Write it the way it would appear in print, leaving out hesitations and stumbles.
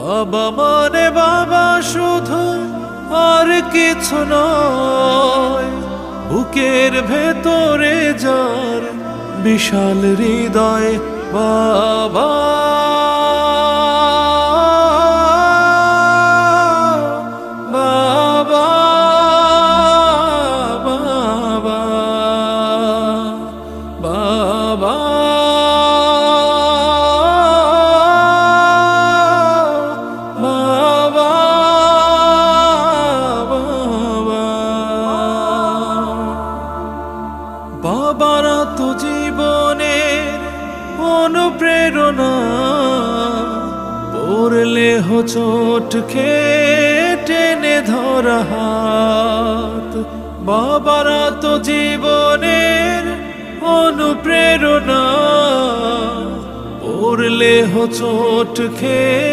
বাবা মানে বাবা শুধু, আর কিছু নয়। বুকের ভেতরে যার বিশাল হৃদয়, বাবা বাবা বাবা বাবা বাবারা তো জীবনের অনুপ্রেরণা, পড়লে হোঁচট খেয়ে টেনে ধরা হাত। বাবারা তো জীবনের অনুপ্রেরণা, পড়লে হোঁচট খেয়ে